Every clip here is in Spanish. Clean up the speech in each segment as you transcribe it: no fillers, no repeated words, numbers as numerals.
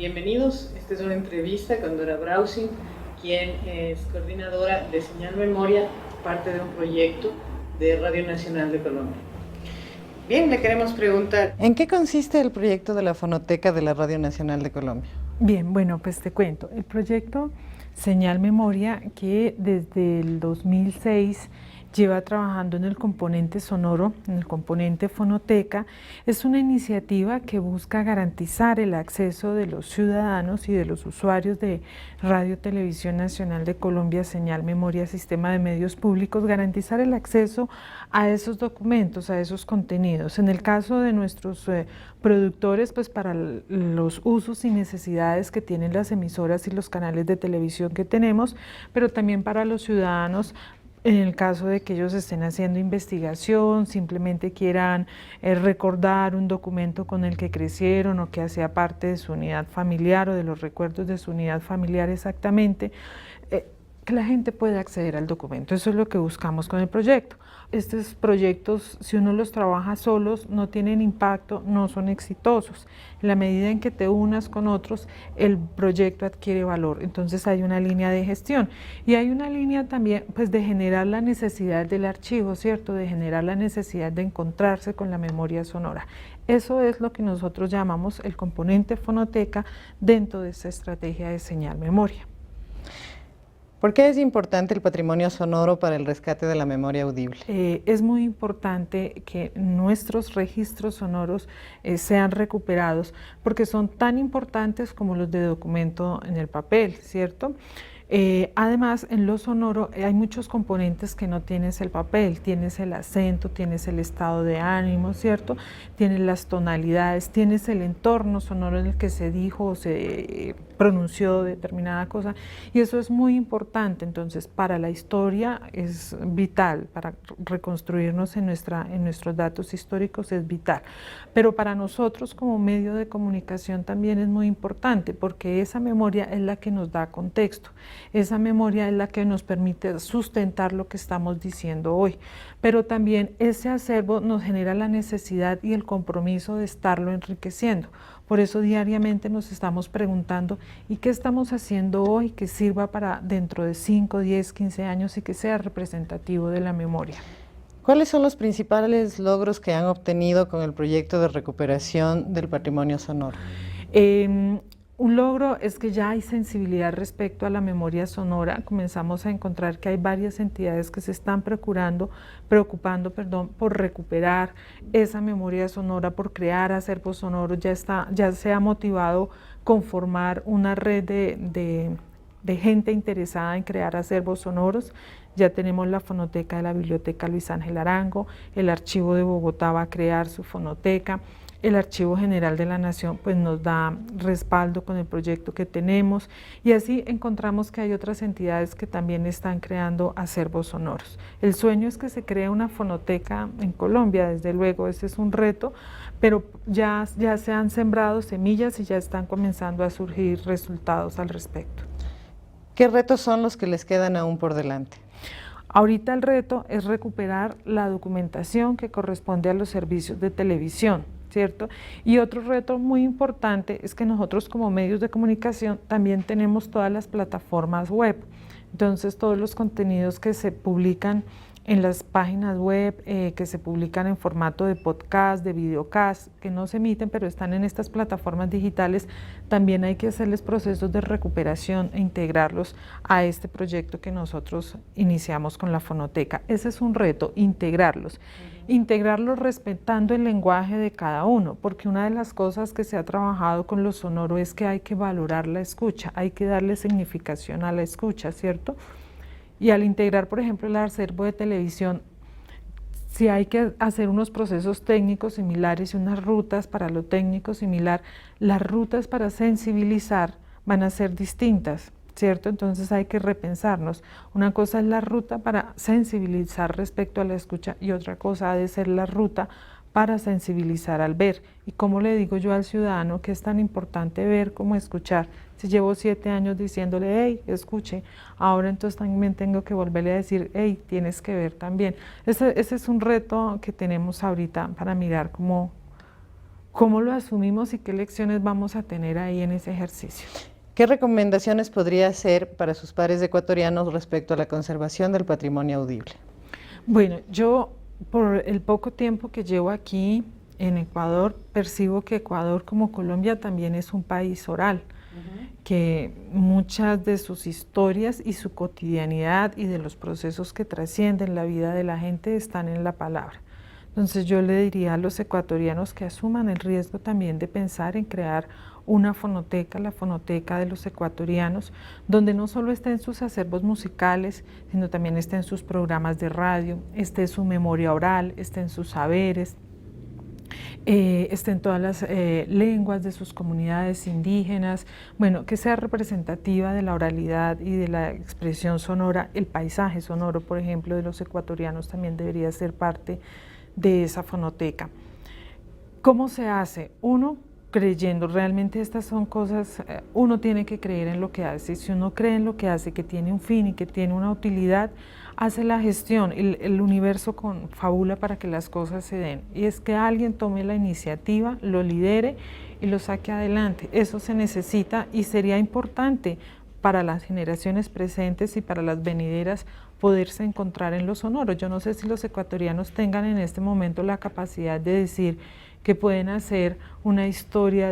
Bienvenidos, esta es una entrevista con Dora Brausin, quien es coordinadora de Señal Memoria, parte de un proyecto de Radio Nacional de Colombia. Bien, le queremos preguntar, ¿en qué consiste el proyecto de la fonoteca de la Radio Nacional de Colombia? Bien, bueno, pues te cuento. El proyecto Señal Memoria, que desde el 2006 lleva trabajando en el componente sonoro, en el componente fonoteca, es una iniciativa que busca garantizar el acceso de los ciudadanos y de los usuarios de Radio Televisión Nacional de Colombia, Señal Memoria, Sistema de Medios Públicos, garantizar el acceso a esos documentos, a esos contenidos. En el caso de nuestros productores, pues para los usos y necesidades que tienen las emisoras y los canales de televisión que tenemos, pero también para los ciudadanos, en el caso de que ellos estén haciendo investigación, simplemente quieran recordar un documento con el que crecieron o que hacía parte de su unidad familiar o de los recuerdos de su unidad familiar exactamente, que la gente pueda acceder al documento. Eso es lo que buscamos con el proyecto. Estos proyectos, si uno los trabaja solos, no tienen impacto, no son exitosos. En la medida en que te unas con otros, el proyecto adquiere valor. Entonces hay una línea de gestión y hay una línea también pues, de generar la necesidad del archivo, ¿cierto? De generar la necesidad de encontrarse con la memoria sonora. Eso es lo que nosotros llamamos el componente fonoteca dentro de esta estrategia de señal memoria. ¿Por qué es importante el patrimonio sonoro para el rescate de la memoria audible? Es muy importante que nuestros registros sonoros sean recuperados porque son tan importantes como los de documento en el papel, ¿cierto? Además, en lo sonoro hay muchos componentes que no tienes el papel, tienes el acento, tienes el estado de ánimo, ¿cierto? Tienes las tonalidades, tienes el entorno sonoro en el que se dijo o se pronunció determinada cosa y eso es muy importante. Entonces, para la historia es vital, para reconstruirnos en nuestros datos históricos es vital, pero para nosotros como medio de comunicación también es muy importante porque esa memoria es la que nos da contexto. Esa memoria es la que nos permite sustentar lo que estamos diciendo hoy, pero también ese acervo nos genera la necesidad y el compromiso de estarlo enriqueciendo. Por eso diariamente nos estamos preguntando ¿y qué estamos haciendo hoy que sirva para dentro de 5, 10, 15 años y que sea representativo de la memoria? ¿Cuáles son los principales logros que han obtenido con el proyecto de recuperación del patrimonio sonoro? Un logro es que ya hay sensibilidad respecto a la memoria sonora. Comenzamos a encontrar que hay varias entidades que se están preocupando, por recuperar esa memoria sonora, por crear acervos sonoros. Ya se ha motivado conformar una red de gente interesada en crear acervos sonoros. Ya tenemos la fonoteca de la Biblioteca Luis Ángel Arango, el Archivo de Bogotá va a crear su fonoteca. El Archivo General de la Nación pues, nos da respaldo con el proyecto que tenemos y así encontramos que hay otras entidades que también están creando acervos sonoros. El sueño es que se cree una fonoteca en Colombia, desde luego, ese es un reto, pero ya se han sembrado semillas y ya están comenzando a surgir resultados al respecto. ¿Qué retos son los que les quedan aún por delante? Ahorita el reto es recuperar la documentación que corresponde a los servicios de televisión, ¿cierto? Y otro reto muy importante es que nosotros como medios de comunicación también tenemos todas las plataformas web. Entonces todos los contenidos que se publican en las páginas web, que se publican en formato de podcast, de videocast, que no se emiten pero están en estas plataformas digitales, también hay que hacerles procesos de recuperación e integrarlos a este proyecto que nosotros iniciamos con la fonoteca. Ese es un reto, integrarlos. Integrarlos respetando el lenguaje de cada uno, porque una de las cosas que se ha trabajado con lo sonoro es que hay que valorar la escucha, hay que darle significación a la escucha, ¿cierto? Y al integrar, por ejemplo, el acervo de televisión, si hay que hacer unos procesos técnicos similares y unas rutas para lo técnico similar, las rutas para sensibilizar van a ser distintas, ¿cierto? Entonces hay que repensarnos. Una cosa es la ruta para sensibilizar respecto a la escucha y otra cosa ha de ser la ruta para sensibilizar al ver. ¿Y cómo le digo yo al ciudadano que es tan importante ver como escuchar? Si llevo 7 años diciéndole, hey, escuche, ahora entonces también tengo que volverle a decir, hey, tienes que ver también. Ese es un reto que tenemos ahorita para mirar cómo cómo lo asumimos y qué lecciones vamos a tener ahí en ese ejercicio. ¿Qué recomendaciones podría hacer para sus pares ecuatorianos respecto a la conservación del patrimonio audible? Bueno, yo por el poco tiempo que llevo aquí en Ecuador, percibo que Ecuador como Colombia también es un país oral, que muchas de sus historias y su cotidianidad y de los procesos que trascienden la vida de la gente están en la palabra. Entonces yo le diría a los ecuatorianos que asuman el riesgo también de pensar en crear una fonoteca, la fonoteca de los ecuatorianos, donde no solo estén sus acervos musicales, sino también estén sus programas de radio, esté su memoria oral, estén sus saberes, estén todas las lenguas de sus comunidades indígenas, bueno, que sea representativa de la oralidad y de la expresión sonora. El paisaje sonoro, por ejemplo, de los ecuatorianos también debería ser parte de esa fonoteca. ¿Cómo se hace? Uno, creyendo, realmente estas son cosas, uno tiene que creer en lo que hace. Si uno cree en lo que hace, que tiene un fin y que tiene una utilidad, hace la gestión, el universo confabula para que las cosas se den. Y es que alguien tome la iniciativa, lo lidere y lo saque adelante. Eso se necesita y sería importante para las generaciones presentes y para las venideras poderse encontrar en lo sonoro. Yo no sé si los ecuatorianos tengan en este momento la capacidad de decir que pueden hacer una historia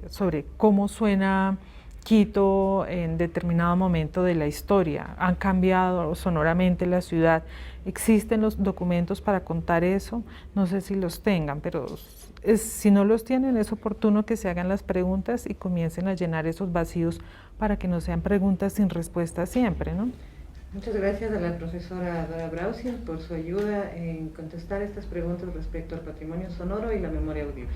sobre cómo suena Quito en determinado momento de la historia. Han cambiado sonoramente la ciudad. ¿Existen los documentos para contar eso? No sé si los tengan, pero si no los tienen, es oportuno que se hagan las preguntas y comiencen a llenar esos vacíos para que no sean preguntas sin respuesta siempre, ¿no? Muchas gracias a la profesora Dora Brausin por su ayuda en contestar estas preguntas respecto al patrimonio sonoro y la memoria audible.